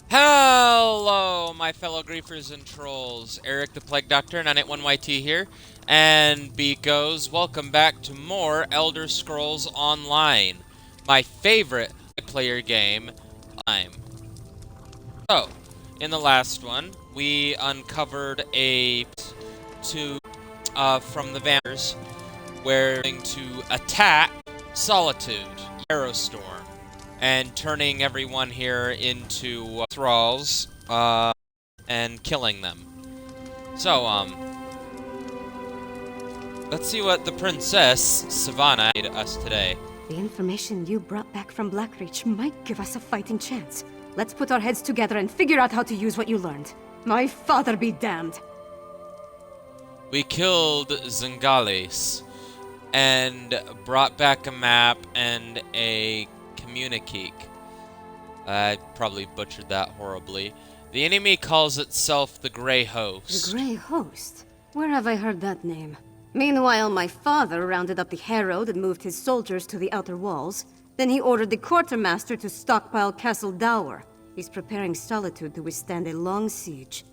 Hello, my fellow griefers and trolls. Eric the Plague Doctor, 981YT here, and Beekos. Welcome back to more Elder Scrolls Online, my favorite player game. So, in the last one, we uncovered from the vampires, where we're going to attack Solitude, Aerostorm, and turning everyone here into thralls, and killing them. So, let's see what the Princess Svana made us today. The information you brought back from Blackreach might give us a fighting chance. Let's put our heads together and figure out how to use what you learned. My father be damned! We killed Zingalis, and brought back a map and a communique. I probably butchered that horribly. The enemy calls itself the Gray Host. The Gray Host? Where have I heard that name? Meanwhile, my father rounded up the Herald and moved his soldiers to the outer walls. Then he ordered the quartermaster to stockpile Castle Dower. He's preparing Solitude to withstand a long siege.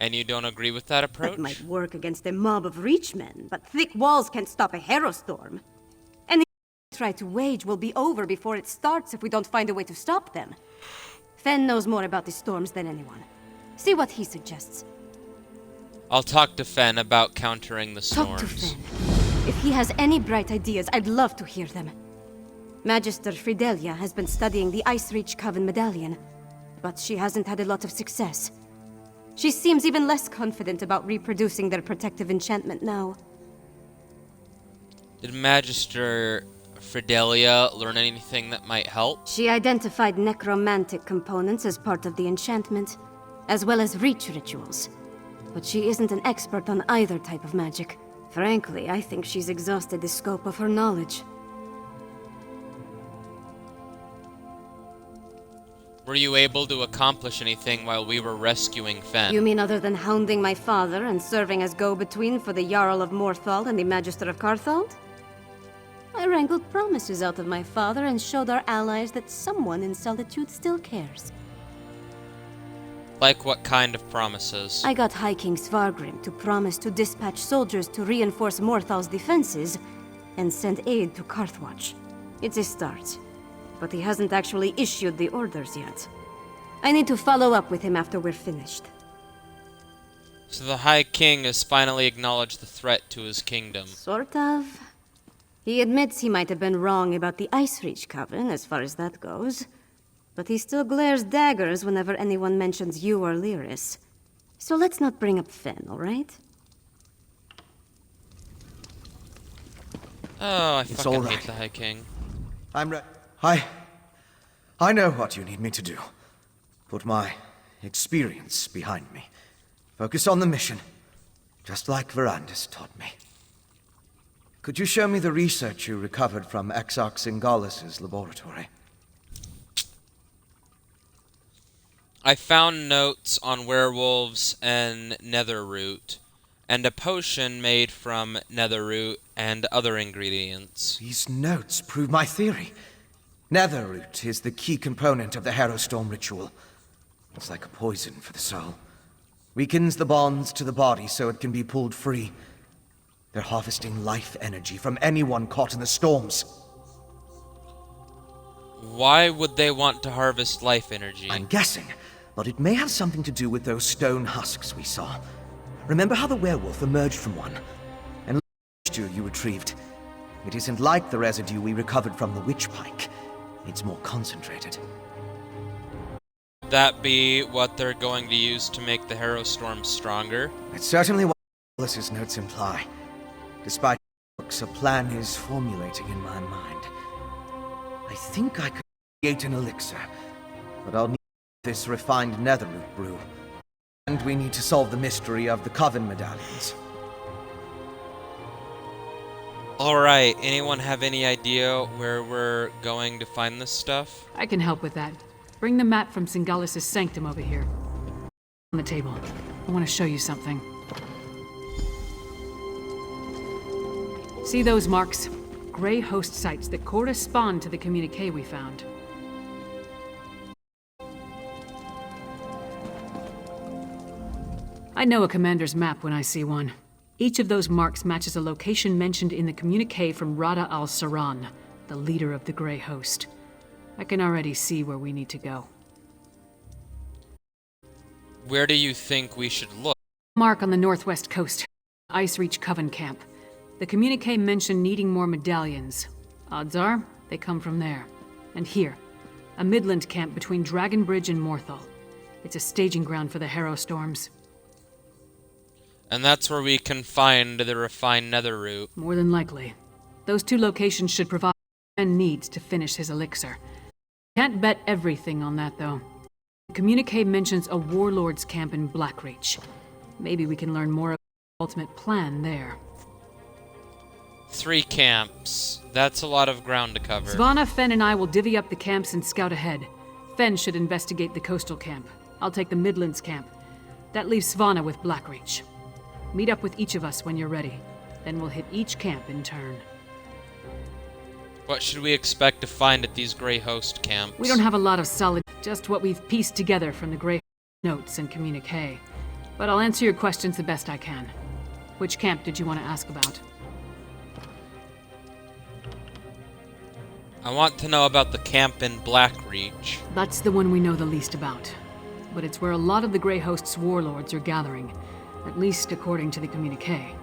And you don't agree with that approach? That might work against a mob of Reachmen, but thick walls can't stop a Herostorm. Any try to wage will be over before it starts if we don't find a way to stop them. Fenn knows more about the storms than anyone. See what he suggests. I'll talk to Fenn about countering the storms. Talk to Fenn. If he has any bright ideas, I'd love to hear them. Magister Fidelia has been studying the Icereach Coven medallion, but she hasn't had a lot of success. She seems even less confident about reproducing their protective enchantment now. Did Magister Fidelia learn anything that might help? She identified necromantic components as part of the enchantment, as well as reach rituals. But she isn't an expert on either type of magic. Frankly, I think she's exhausted the scope of her knowledge. Were you able to accomplish anything while we were rescuing Fenn? You mean other than hounding my father and serving as go-between for the Jarl of Morthal and the Magister of Carthald? I wrangled promises out of my father and showed our allies that someone in Solitude still cares. Like what kind of promises? I got High King Svargrim to promise to dispatch soldiers to reinforce Morthal's defenses and send aid to Carthwatch. It's a start, but he hasn't actually issued the orders yet. I need to follow up with him after we're finished. So the High King has finally acknowledged the threat to his kingdom. Sort of. He admits he might have been wrong about the Icereach Coven, as far as that goes. But he still glares daggers whenever anyone mentions you or Lyris. So let's not bring up Fenn, all right? Oh, I It's fucking all hate right. the High King. I know what you need me to do. Put my experience behind me. Focus on the mission, just like Verandis taught me. Could you show me the research you recovered from Exarch Singalis' laboratory? I found notes on werewolves and netherroot, and a potion made from netherroot and other ingredients. These notes prove my theory. Netherroot is the key component of the Herostorm ritual. It's like a poison for the soul. Weakens the bonds to the body so it can be pulled free. They're harvesting life energy from anyone caught in the storms. Why would they want to harvest life energy? I'm guessing, but it may have something to do with those stone husks we saw. Remember how the werewolf emerged from one? And the residue you retrieved. It isn't like the residue we recovered from the witch pike. It's more concentrated. Would that be what they're going to use to make the Herostorm stronger? It's certainly what Alice's notes imply. Despite books, a plan is formulating in my mind. I think I could create an elixir, but I'll need this refined netherroot brew. And we need to solve the mystery of the Coven medallions. Alright, anyone have any idea where we're going to find this stuff? I can help with that. Bring the map from Singalis' sanctum over here. On the table. I want to show you something. See those marks? Gray Host sites that correspond to the communique we found. I know a commander's map when I see one. Each of those marks matches a location mentioned in the communique from Rada al-Saran, the leader of the Gray Host. I can already see where we need to go. Where do you think we should look? Mark on the northwest coast. Icereach Coven camp. The communique mentioned needing more medallions. Odds are, they come from there. And here, a midland camp between Dragonbridge and Morthal. It's a staging ground for the Harrow Storms. And that's where we can find the refined nether root. More than likely. Those two locations should provide what Fenn needs to finish his elixir. Can't bet everything on that, though. The communique mentions a warlord's camp in Blackreach. Maybe we can learn more about the ultimate plan there. 3 camps. That's a lot of ground to cover. Svana, Fenn, and I will divvy up the camps and scout ahead. Fenn should investigate the coastal camp. I'll take the Midlands camp. That leaves Svana with Blackreach. Meet up with each of us when you're ready. Then we'll hit each camp in turn. What should we expect to find at these Grey Host camps? We don't have a lot of solid, just what we've pieced together from the Grey notes and communique. But I'll answer your questions the best I can. Which camp did you want to ask about? I want to know about the camp in Blackreach. That's the one we know the least about. But it's where a lot of the Grey Host's warlords are gathering, at least according to the communique.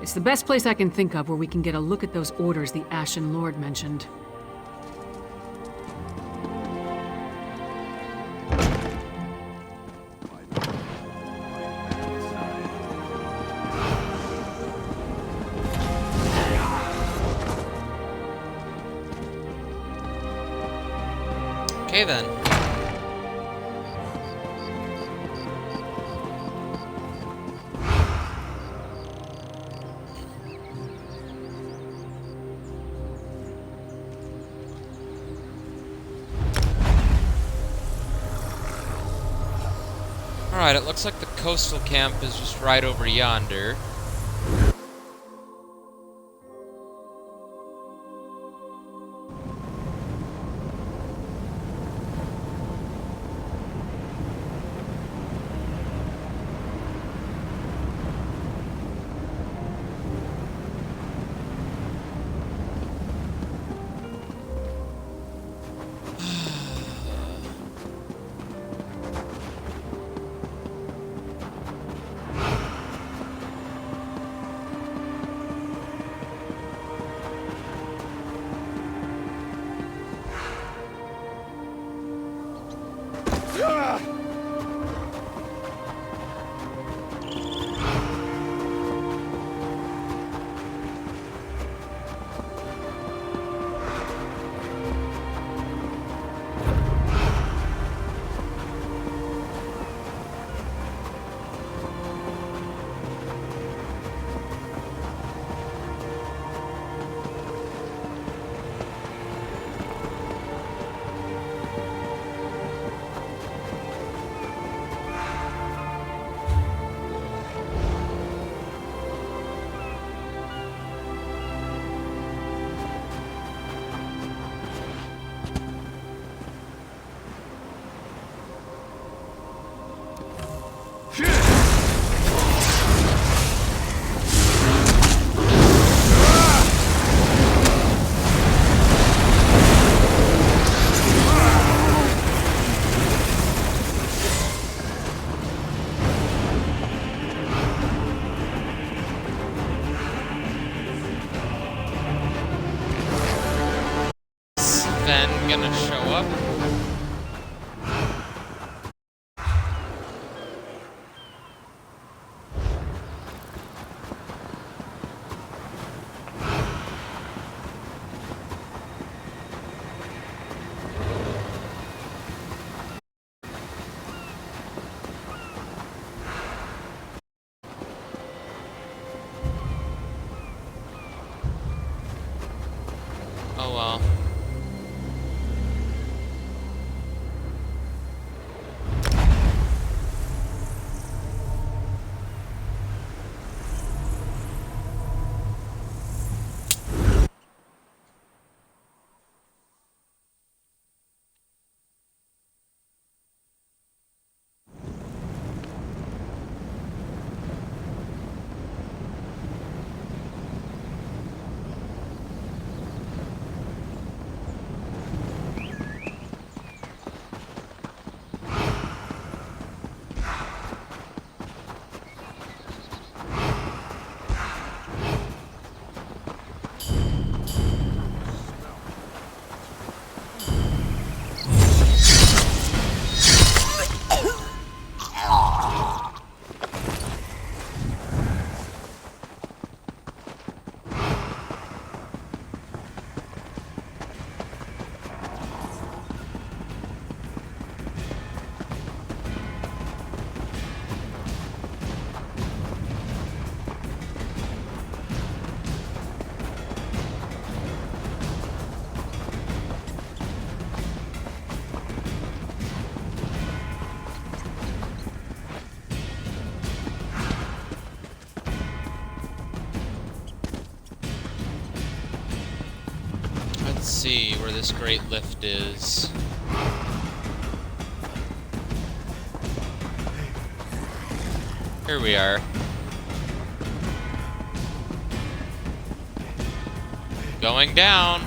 It's the best place I can think of where we can get a look at those orders the Ashen Lord mentioned. Okay then. Alright, it looks like the coastal camp is just right over yonder. Fenn gonna show up? Oh well. Let's see where this great lift is. Here we are. Going down.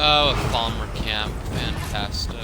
Oh, a farmer camp. Fantastic.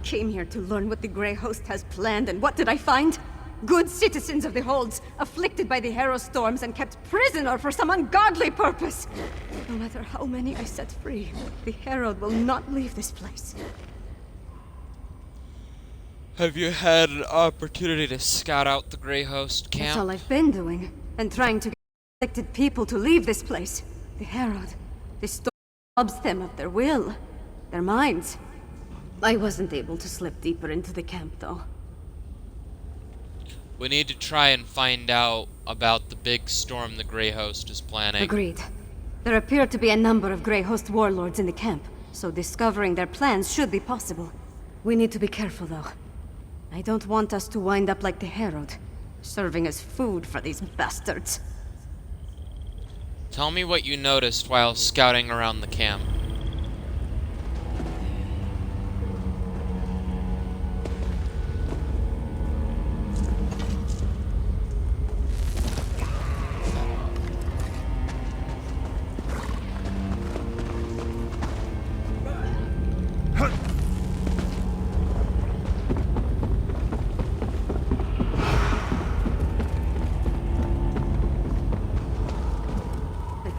Came here to learn what the Grey Host has planned, and what did I find? Good citizens of the Holds, afflicted by the Harrow storms and kept prisoner for some ungodly purpose. No matter how many I set free, the Herald will not leave this place. Have you had an opportunity to scout out the Grey Host camp? That's all I've been doing, and trying to get afflicted people to leave this place. The Herald, the storm robs them of their will, their minds. I wasn't able to slip deeper into the camp, though. We need to try and find out about the big storm the Grey Host is planning. Agreed. There appear to be a number of Grey Host warlords in the camp, so discovering their plans should be possible. We need to be careful, though. I don't want us to wind up like the Herald, serving as food for these bastards. Tell me what you noticed while scouting around the camp.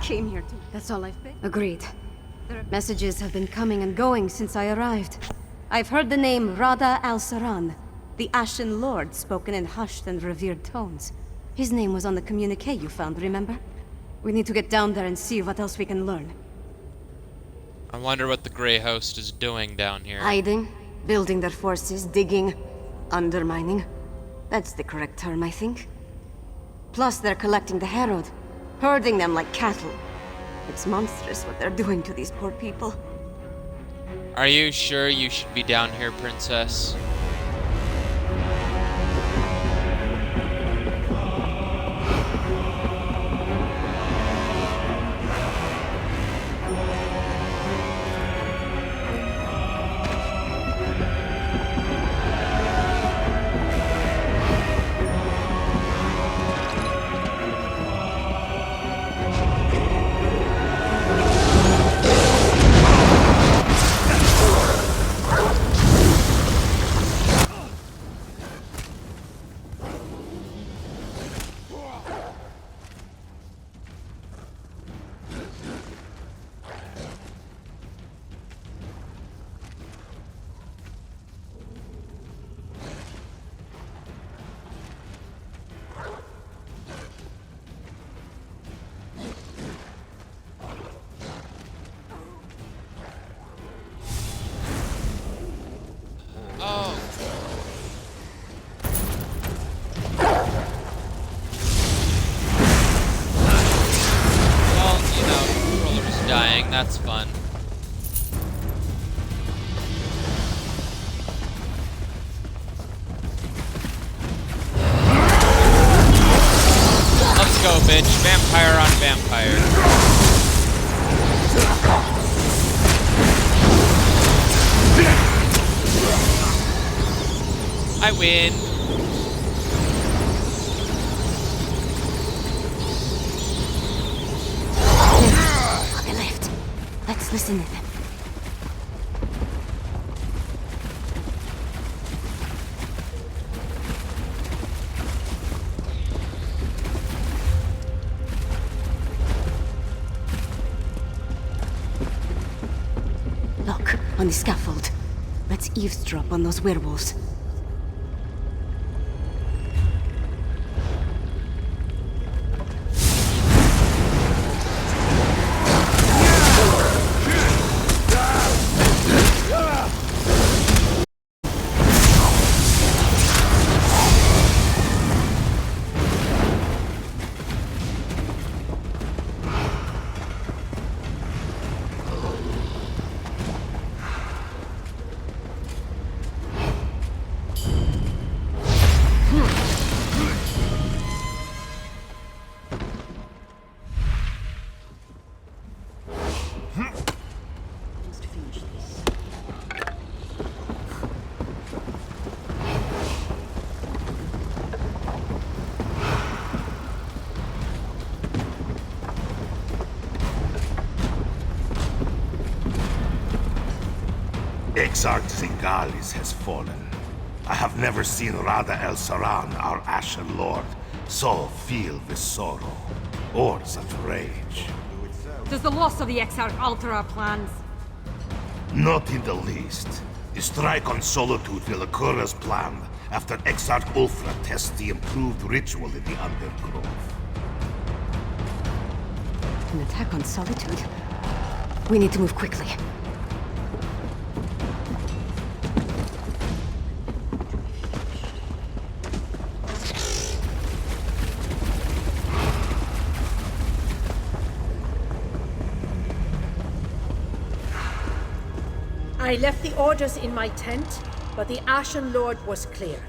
Came here to... That's all I've been. Agreed. Messages have been coming and going since I arrived. I've heard the name Rada al-Saran, the Ashen Lord, spoken in hushed and revered tones. His name was on the communique you found, remember? We need to get down there and see what else we can learn. I wonder what the Gray Host is doing down here. Hiding, building their forces, digging, undermining. That's the correct term, I think. Plus, they're collecting the Herald, herding them like cattle. It's monstrous what they're doing to these poor people. Are you sure you should be down here, Princess? That's fun. Let's go, bitch. Vampire on vampire. I win. Let's listen to them. Look, on the scaffold. Let's eavesdrop on those werewolves. Exarch Zingalis has fallen. I have never seen Rada El Saran, our Ashen Lord, so filled with sorrow or such rage. Does the loss of the Exarch alter our plans? Not in the least. The strike on Solitude will occur as planned after Exarch Ulfra tests the improved ritual in the Undergrove. An attack on Solitude? We need to move quickly. I left the orders in my tent, but the Ashen Lord was clear.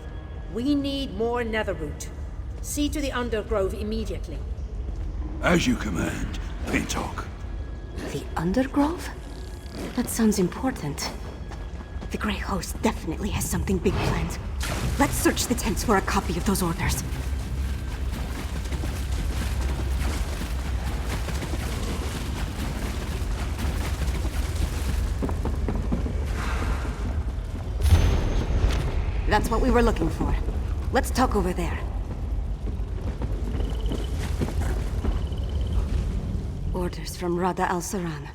We need more Netherroot. See to the Undergrove immediately. As you command, Pintok. The Undergrove? That sounds important. The Grey Host definitely has something big planned. Let's search the tents for a copy of those orders. That's what we were looking for. Let's talk over there. Orders from Rada al-Saran.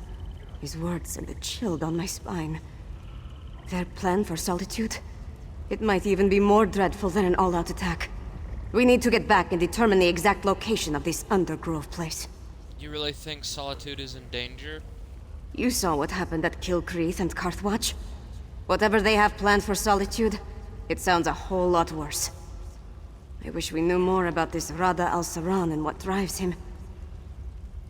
His words sent a chill down my spine. Their plan for Solitude? It might even be more dreadful than an all-out attack. We need to get back and determine the exact location of this Undergrove place. You really think Solitude is in danger? You saw what happened at Kilcreath and Carthwatch. Whatever they have planned for Solitude, it sounds a whole lot worse. I wish we knew more about this Rada al-Saran and what drives him.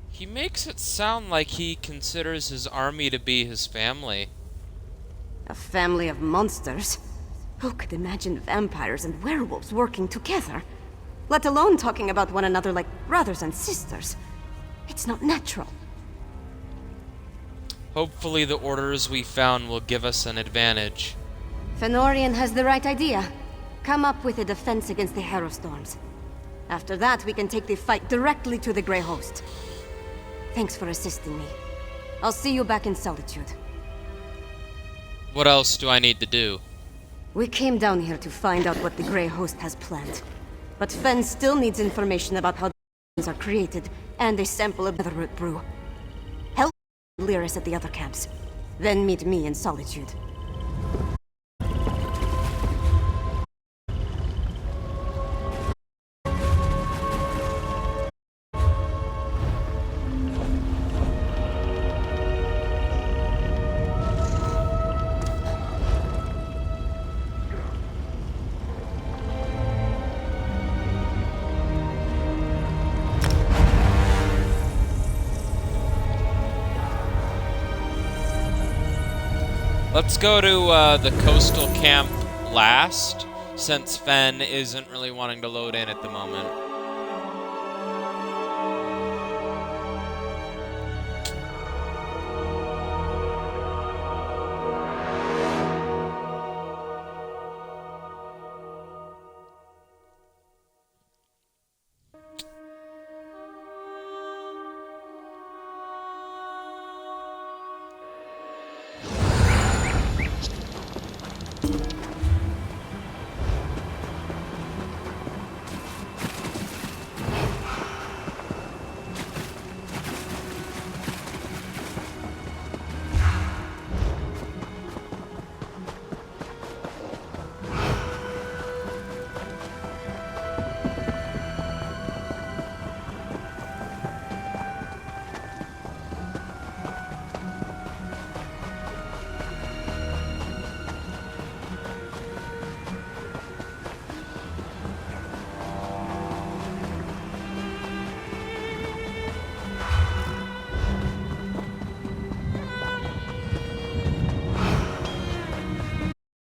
He makes it sound like he considers his army to be his family. A family of monsters? Who could imagine vampires and werewolves working together? Let alone talking about one another like brothers and sisters. It's not natural. Hopefully the orders we found will give us an advantage. Fenorian has the right idea. Come up with a defense against the Hair of Storms. After that, we can take the fight directly to the Grey Host. Thanks for assisting me. I'll see you back in Solitude. What else do I need to do? We came down here to find out what the Grey Host has planned. But Fenn still needs information about how the are created, and a sample of the root brew. Help Lyris at the other camps. Then meet me in Solitude. Let's go to the coastal camp last, since Fenn isn't really wanting to load in at the moment.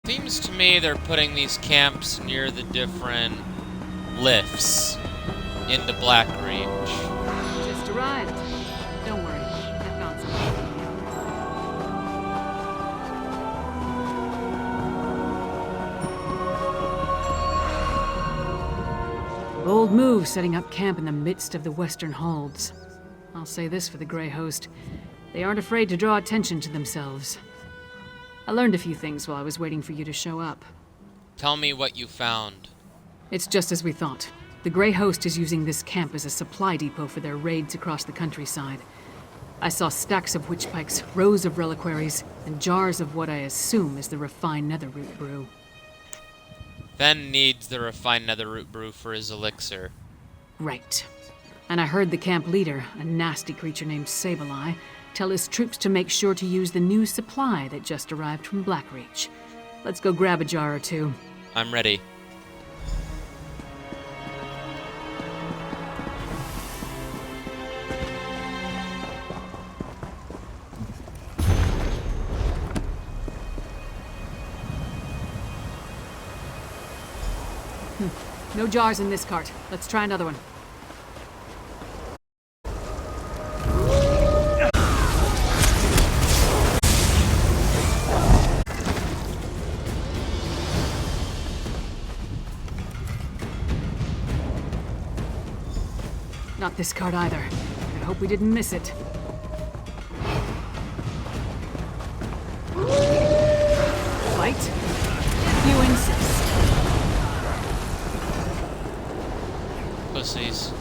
Seems to me they're putting these camps near the different lifts into Blackreach. Just arrived. Don't worry, I found something. Bold move setting up camp in the midst of the Western Holds. I'll say this for the Grey Host. They aren't afraid to draw attention to themselves. I learned a few things while I was waiting for you to show up. Tell me what you found. It's just as we thought. The Grey Host is using this camp as a supply depot for their raids across the countryside. I saw stacks of witch pikes, rows of reliquaries, and jars of what I assume is the refined netherroot brew. Fenn needs the refined netherroot brew for his elixir. Right. And I heard the camp leader, a nasty creature named Sableye, tell his troops to make sure to use the new supply that just arrived from Blackreach. Let's go grab a jar or two. I'm ready. No jars in this cart. Let's try another one. Not this card either. I hope we didn't miss it. Fight? If you insist. Pussies.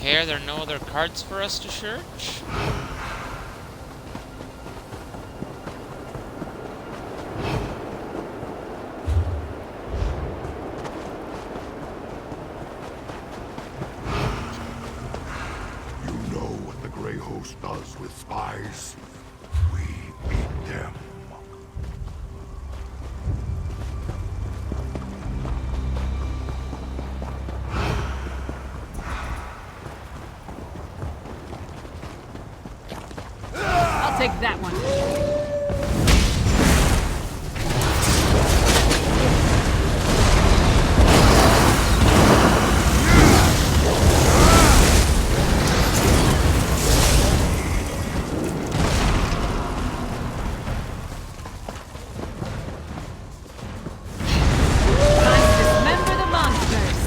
Okay, are there no other cards for us to search? You know what the Gray Host does with spies? We eat them. I'll take that one. Time to dismember the monsters.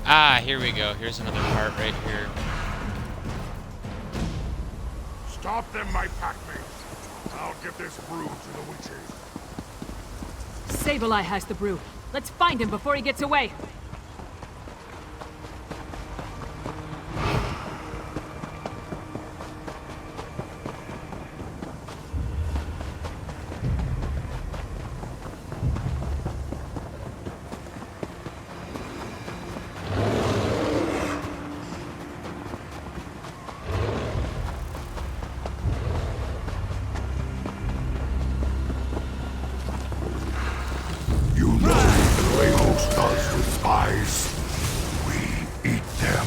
Ah, here we go. Here's another part right here. Stop them, my packmates. I'll give this brew to the witches. Sableye has the brew. Let's find him before he gets away. You know what the Gray Host does with spies? We eat them.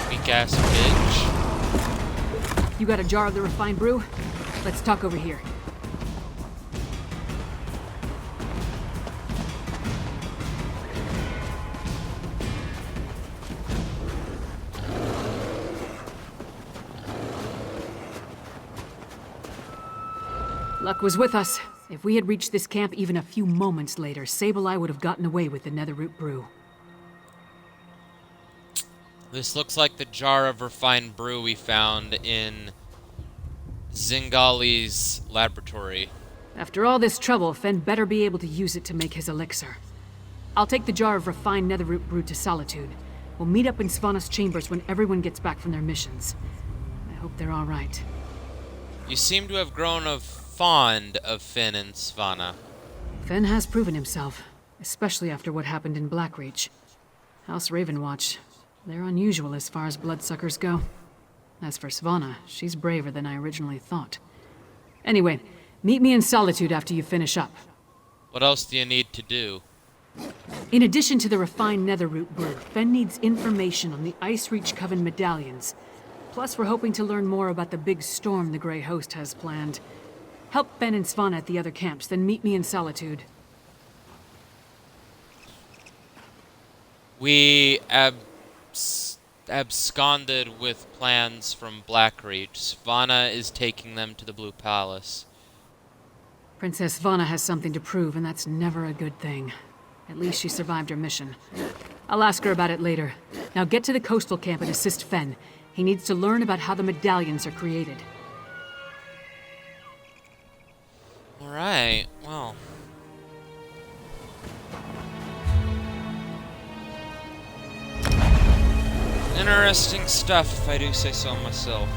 Weak ass bitch. You got a jar of the refined brew? Let's talk over here. Luck was with us. If we had reached this camp even a few moments later, Sableye would have gotten away with the Netherroot brew. This looks like the jar of refined brew we found in Zingali's laboratory. After all this trouble, Fenn better be able to use it to make his elixir. I'll take the jar of refined Netherroot brew to Solitude. We'll meet up in Svana's chambers when everyone gets back from their missions. I hope they're all right. You seem to have grown fond of Fenn and Svana. Fenn has proven himself, especially after what happened in Blackreach. House Ravenwatch, they're unusual as far as bloodsuckers go. As for Svana, she's braver than I originally thought. Anyway, meet me in Solitude after you finish up. What else do you need to do? In addition to the refined Netherroot brew, Fenn needs information on the Icereach Coven medallions. Plus, we're hoping to learn more about the big storm the Gray Host has planned. Help Fenn and Svana at the other camps, then meet me in Solitude. We absconded with plans from Blackreach. Svana is taking them to the Blue Palace. Princess Svana has something to prove, and that's never a good thing. At least she survived her mission. I'll ask her about it later. Now get to the coastal camp and assist Fenn. He needs to learn about how the medallions are created. Alright, well. Interesting stuff, if I do say so myself.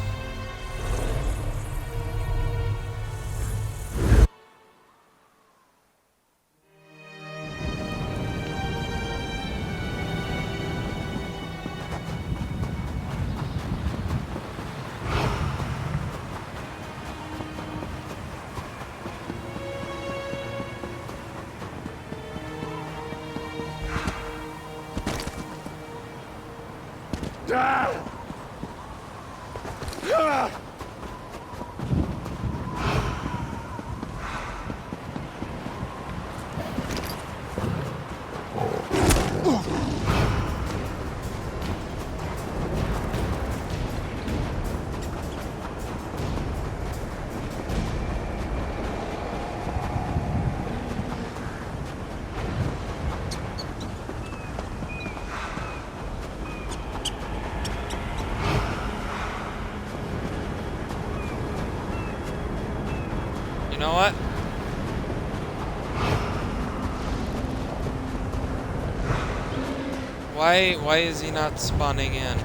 You know what? Why is he not spawning in?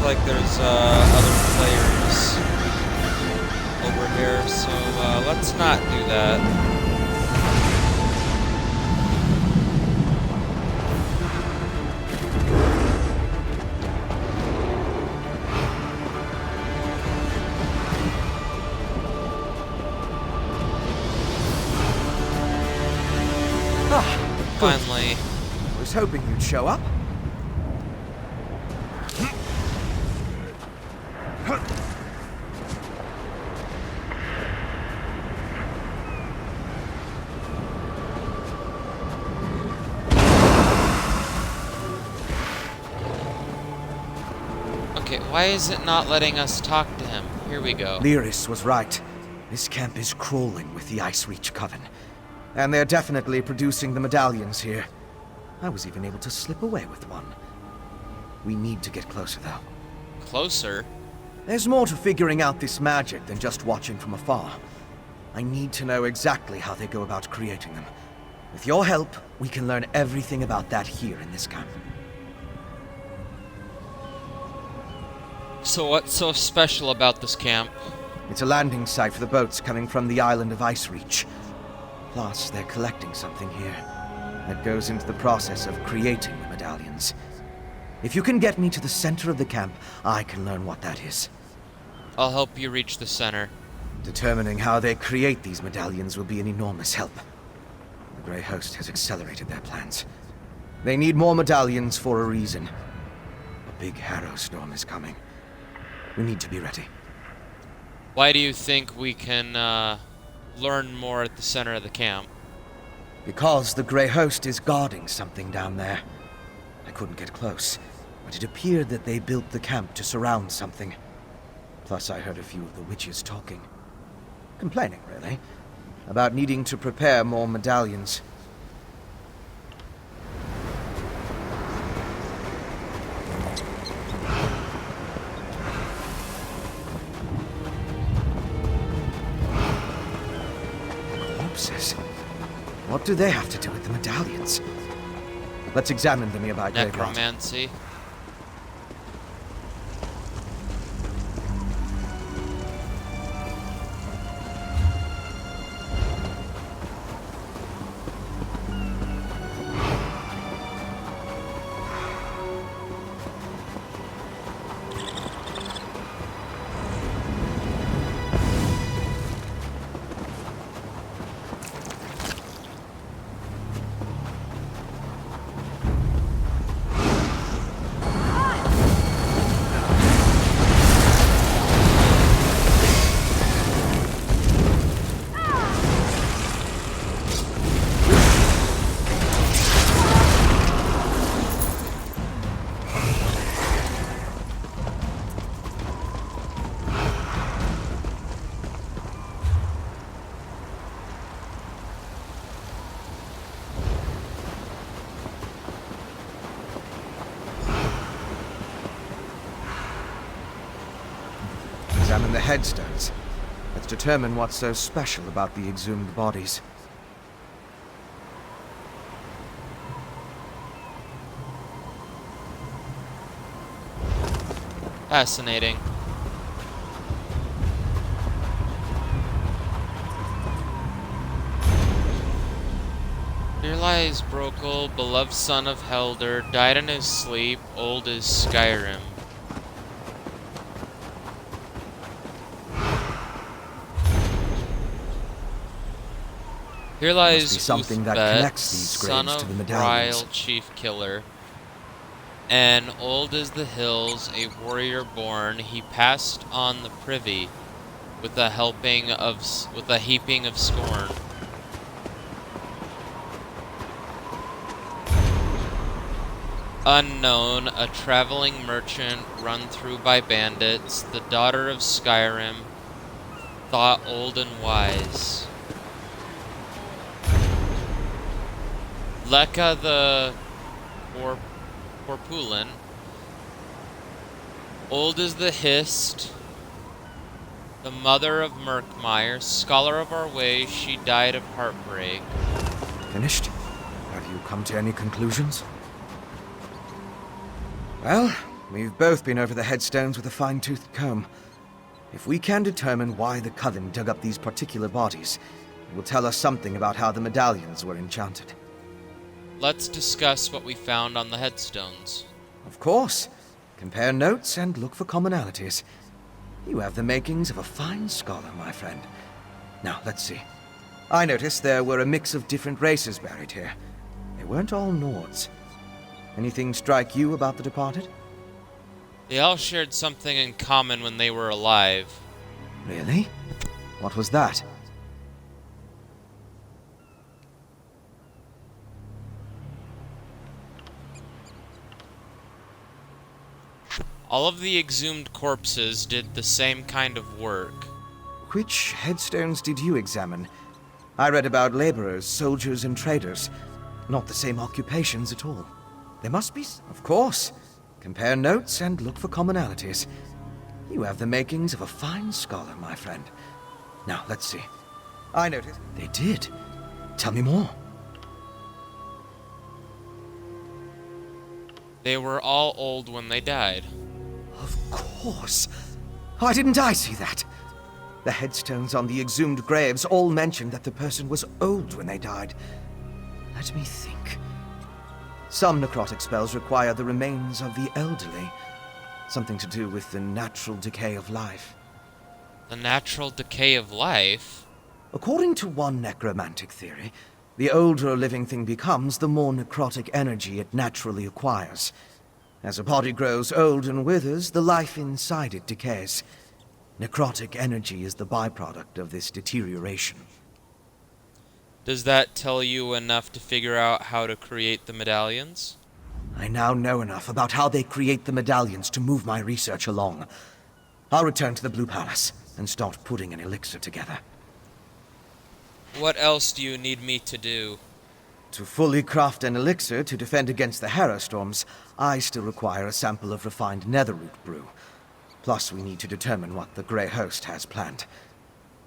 Like there's other players over here, so let's not do that. Finally. I was hoping you'd show up. Okay, why is it not letting us talk to him? Here we go. Lyris was right. This camp is crawling with the Icereach Coven. And they're definitely producing the medallions here. I was even able to slip away with one. We need to get closer, though. Closer? There's more to figuring out this magic than just watching from afar. I need to know exactly how they go about creating them. With your help, we can learn everything about that here in this camp. So what's so special about this camp? It's a landing site for the boats coming from the island of Icereach. Plus, they're collecting something here that goes into the process of creating the medallions. If you can get me to the center of the camp, I can learn what that is. I'll help you reach the center. Determining how they create these medallions will be an enormous help. The Grey Host has accelerated their plans. They need more medallions for a reason. A big harrow storm is coming. We need to be ready. Why do you think we can learn more at the center of the camp? Because the Grey Host is guarding something down there. I couldn't get close, but it appeared that they built the camp to surround something. Plus, I heard a few of the witches talking. Complaining, really, about needing to prepare more medallions. Corpses? What do they have to do with the medallions? Let's examine the nearby graveyard. Necromancy. Examine the headstones. Let's determine what's so special about the exhumed bodies. Fascinating. Here lies Brokil, beloved son of Helder, died in his sleep, old as Skyrim. Here lies something that Uthbet, connects these son graves of to the medallions. Ryle, chief killer. And old as the hills, a warrior born, he passed on the privy with a heaping of scorn. Unknown, a traveling merchant run through by bandits, the daughter of Skyrim, thought old and wise. Leka the Corpulent, old as the Hist, the mother of Murkmire, scholar of our ways, she died of heartbreak. Finished? Have you come to any conclusions? Well, we've both been over the headstones with a fine-toothed comb. If we can determine why the Coven dug up these particular bodies, it will tell us something about how the medallions were enchanted. Let's discuss what we found on the headstones. Of course. Compare notes and look for commonalities. You have the makings of a fine scholar, my friend. Now, let's see. I noticed there were a mix of different races buried here. They weren't all Nords. Anything strike you about the departed? They all shared something in common when they were alive. Really? What was that? All of the exhumed corpses did the same kind of work. Which headstones did you examine? I read about laborers, soldiers, and traders. Not the same occupations at all. There must be... Of course. Compare notes and look for commonalities. You have the makings of a fine scholar, my friend. Now, let's see. I noticed... They did. Tell me more. They were all old when they died. Of course. Why didn't I see that? The headstones on the exhumed graves all mentioned that the person was old when they died. Let me think. Some necrotic spells require the remains of the elderly. Something to do with the natural decay of life. The natural decay of life? According to one necromantic theory, the older a living thing becomes, the more necrotic energy it naturally acquires. As a body grows old and withers, the life inside it decays. Necrotic energy is the byproduct of this deterioration. Does that tell you enough to figure out how to create the medallions? I now know enough about how they create the medallions to move my research along. I'll return to the Blue Palace and start putting an elixir together. What else do you need me to do? To fully craft an elixir to defend against the Hera storms, I still require a sample of refined netherroot brew. Plus, we need to determine what the Grey Host has planned.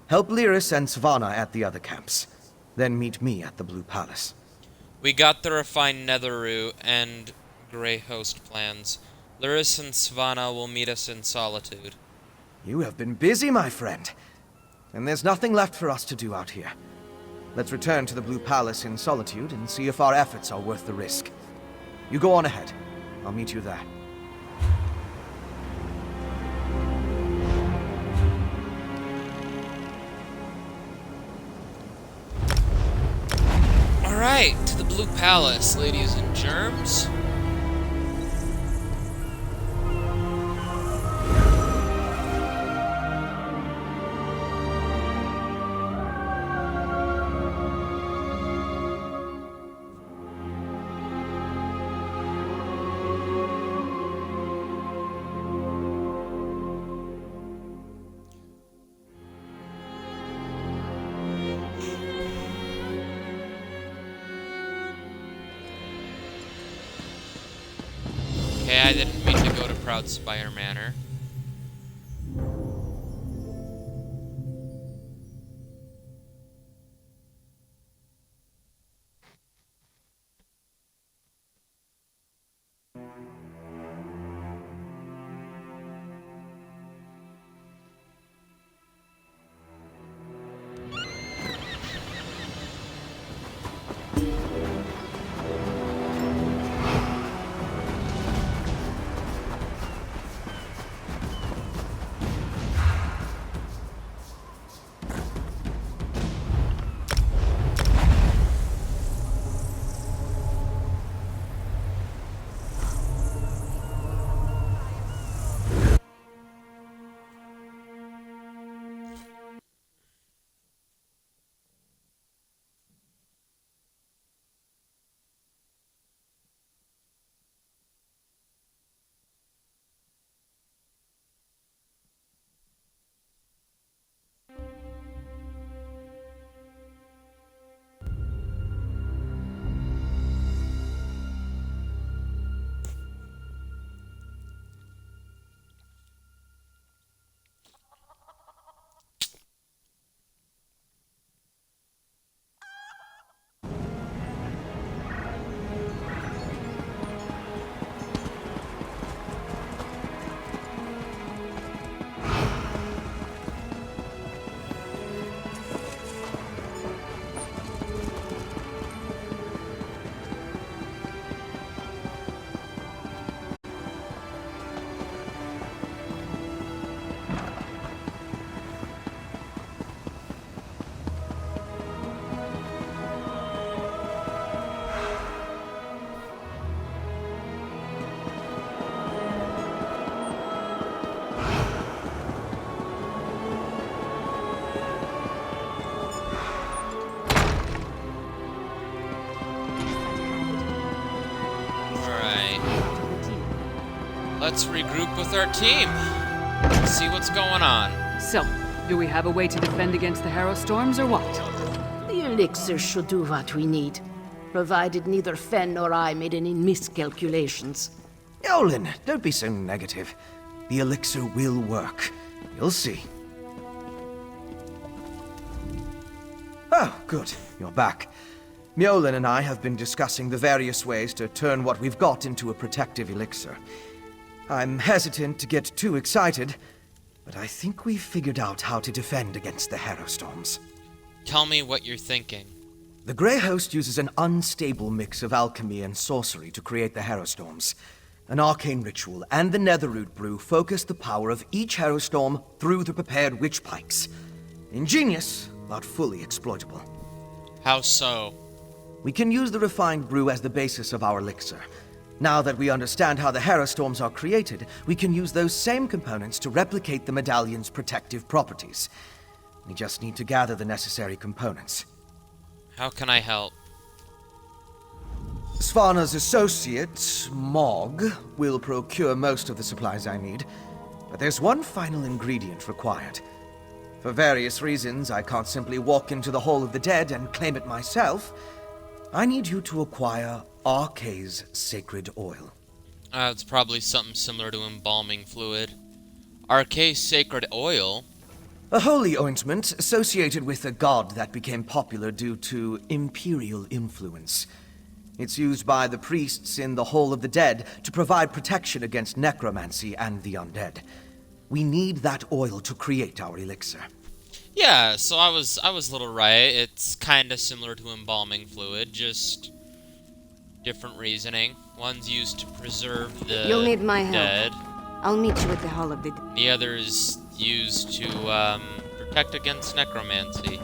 Help Lyris and Svana at the other camps. Then meet me at the Blue Palace. We got the refined netherroot and Grey Host plans. Lyris and Svana will meet us in Solitude. You have been busy, my friend. And there's nothing left for us to do out here. Let's return to the Blue Palace in Solitude and see if our efforts are worth the risk. You go on ahead. I'll meet you there. Alright, to the Blue Palace, ladies and germs. Okay, I didn't mean to go to Proudspire Manor. let's regroup with our team. See what's going on. So, do we have a way to defend against the Harrow Storms or what? The elixir should do what we need, provided neither Fenn nor I made any miscalculations. Yolen, don't be so negative. The elixir will work. You'll see. Oh, good. You're back. Mjolnir and I have been discussing the various ways to turn what we've got into a protective elixir. I'm hesitant to get too excited, but I think we've figured out how to defend against the Harrow Storms. Tell me what you're thinking. The Grey Host uses an unstable mix of alchemy and sorcery to create the Harrow Storms. An arcane ritual and the Netherroot brew focus the power of each Harrow Storm through the prepared witch pikes. Ingenious, but fully exploitable. How so? We can use the refined brew as the basis of our elixir. Now that we understand how the Harrow Storms are created, we can use those same components to replicate the medallion's protective properties. We just need to gather the necessary components. How can I help? Svana's associate, Mog, will procure most of the supplies I need, but there's one final ingredient required. For various reasons, I can't simply walk into the Hall of the Dead and claim it myself. I need you to acquire Arkay's sacred oil. It's probably something similar to embalming fluid. Arkay's sacred oil? A holy ointment associated with a god that became popular due to imperial influence. It's used by the priests in the Hall of the Dead to provide protection against necromancy and the undead. We need that oil to create our elixir. Yeah, so I was a little right. It's kind of similar to embalming fluid, just different reasoning. One's used to preserve the You'll need my dead. help. I'll meet you at the Hall of the Dead. The other's used to protect against necromancy.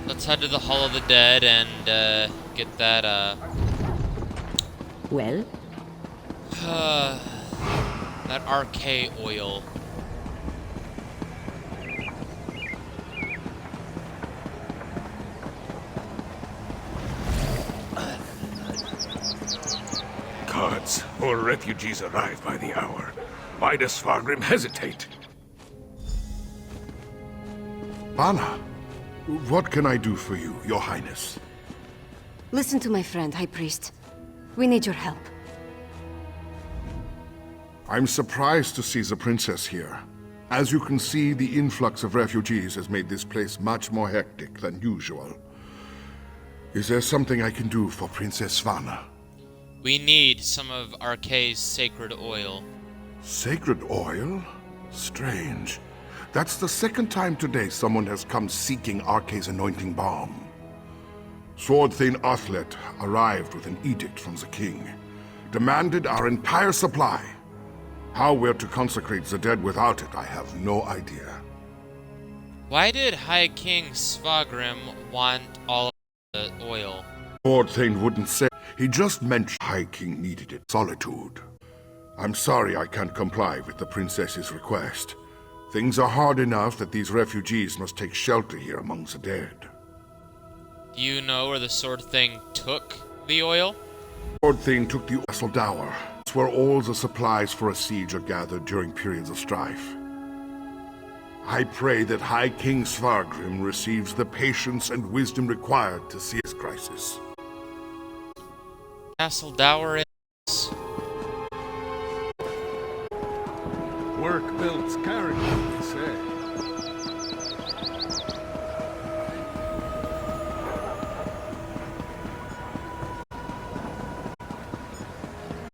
Let's head to the Hall of the Dead and get that Well? that Arkay oil. Guards or refugees arrive by the hour. Why does Svargrim hesitate? Svana, what can I do for you, Your Highness? Listen to my friend, High Priest. We need your help. I'm surprised to see the princess here. As you can see, the influx of refugees has made this place much more hectic than usual. Is there something I can do for Princess Svana? We need some of Arkay's sacred oil. Sacred oil? Strange. That's the second time today someone has come seeking Arkay's anointing balm. Sword Thane Athlet arrived with an edict from the king. Demanded our entire supply. How we're to consecrate the dead without it, I have no idea. Why did High King Svagrim want all of the oil? Sword Thane wouldn't say. He just mentioned High King needed it. Solitude. I'm sorry I can't comply with the princess's request. Things are hard enough that these refugees must take shelter here among the dead. Do you know where the Sword Thing took the oil? Sword Thane took the Castle Dower. It's where all the supplies for a siege are gathered during periods of strife. I pray that High King Svargrim receives the patience and wisdom required to see his crisis. Castle Dower is... Work builds character, they say.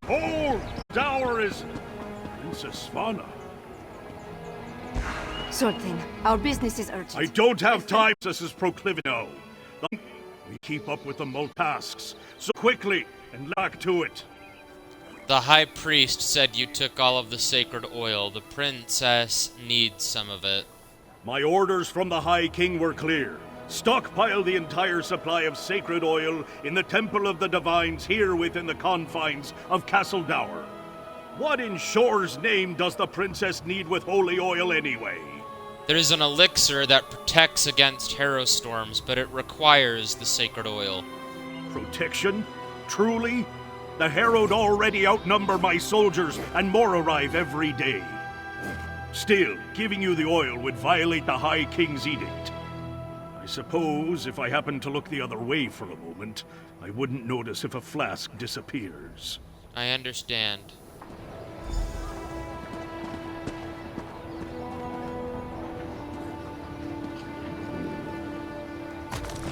Hold! Dower is Princess Svana. Sword Thing, our business is urgent. I don't have time, Princess's proclivity. No. We keep up with the tasks. So quickly, and back to it. The High Priest said you took all of the sacred oil. The princess needs some of it. My orders from the High King were clear. Stockpile the entire supply of sacred oil in the Temple of the Divines here within the confines of Castle Dower. What in Shore's name does the princess need with holy oil anyway? There's an elixir that protects against harrow storms, but it requires the sacred oil. Protection? Truly? The Harrowed already outnumber my soldiers, and more arrive every day. Still, giving you the oil would violate the High King's edict. I suppose if I happened to look the other way for a moment, I wouldn't notice if a flask disappears. I understand.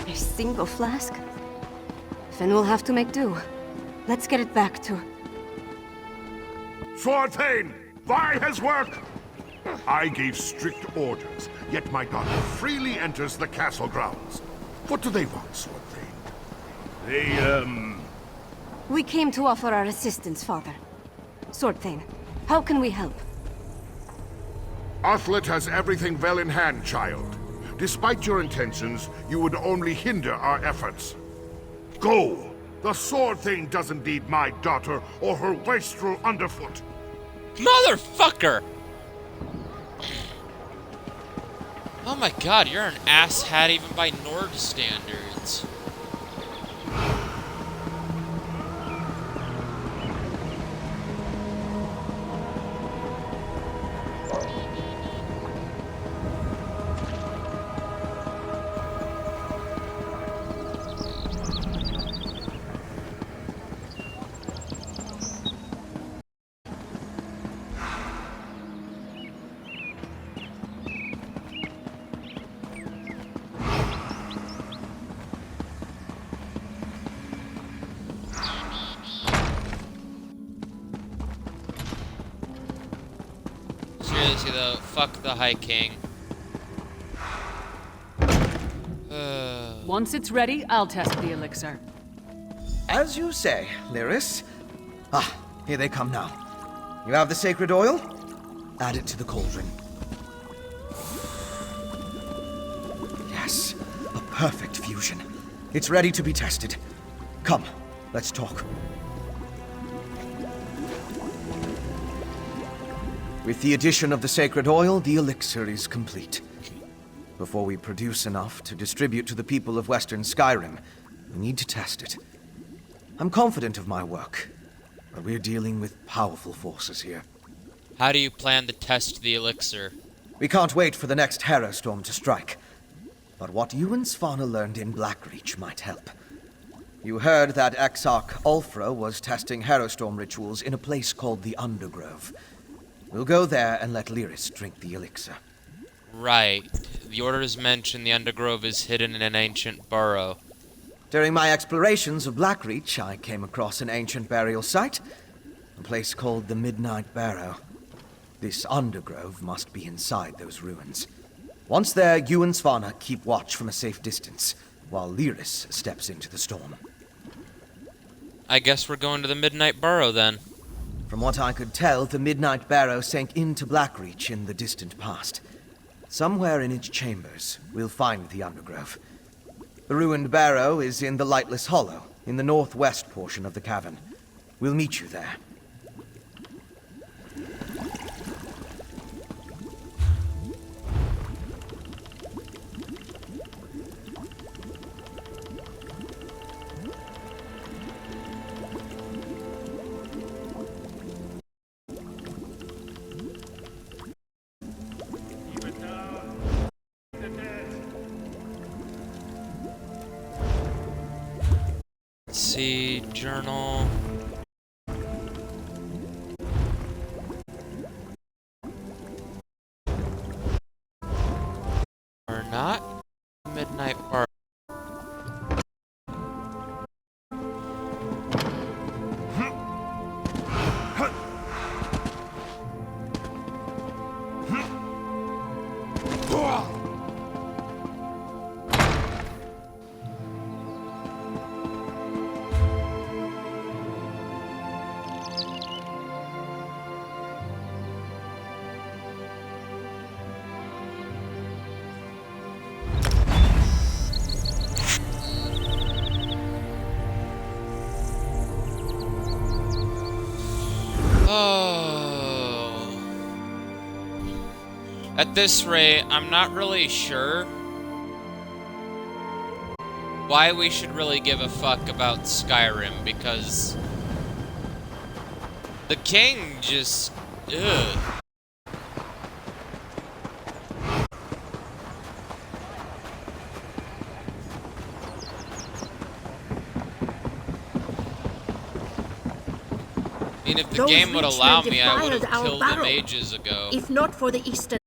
A single flask? Fenn will have to make do. Let's get it back to... Sword Thane, Vi has work! I gave strict orders, yet my daughter freely enters the castle grounds. What do they want, Sword Thane? We came to offer our assistance, Father. Sword Thane, how can we help? Athlet has everything well in hand, child. Despite your intentions, you would only hinder our efforts. Go! The Sword Thane doesn't need my daughter or her wastrel underfoot. Motherfucker! Oh my god, you're an asshat even by Nord standards. Seriously though, fuck the High King. Once it's ready, I'll test the elixir. As you say, Lyris. Ah, here they come now. You have the sacred oil? Add it to the cauldron. Yes, a perfect fusion. It's ready to be tested. Come, let's talk. With the addition of the sacred oil, the elixir is complete. Before we produce enough to distribute to the people of Western Skyrim, we need to test it. I'm confident of my work, but we're dealing with powerful forces here. How do you plan to test the elixir? We can't wait for the next Harrow Storm to strike. But what you and Svana learned in Blackreach might help. You heard that Exarch Ulfra was testing Harrow Storm rituals in a place called the Undergrove. We'll go there and let Lyris drink the elixir. Right. The orders mention the Undergrove is hidden in an ancient burrow. During my explorations of Blackreach, I came across an ancient burial site, a place called the Midnight Barrow. This Undergrove must be inside those ruins. Once there, you and Svana keep watch from a safe distance, while Lyris steps into the storm. I guess we're going to the Midnight Burrow then. From what I could tell, the Midnight Barrow sank into Blackreach in the distant past. Somewhere in its chambers, we'll find the Undergrove. The ruined barrow is in the Lightless Hollow, in the northwest portion of the cavern. We'll meet you there. Let's see, journal. Or not. Midnight Bar. At this rate, I'm not really sure why we should really give a fuck about Skyrim, because the king just... ugh. I mean, if the game would allow me, I would have killed them ages ago. If not for the Eastern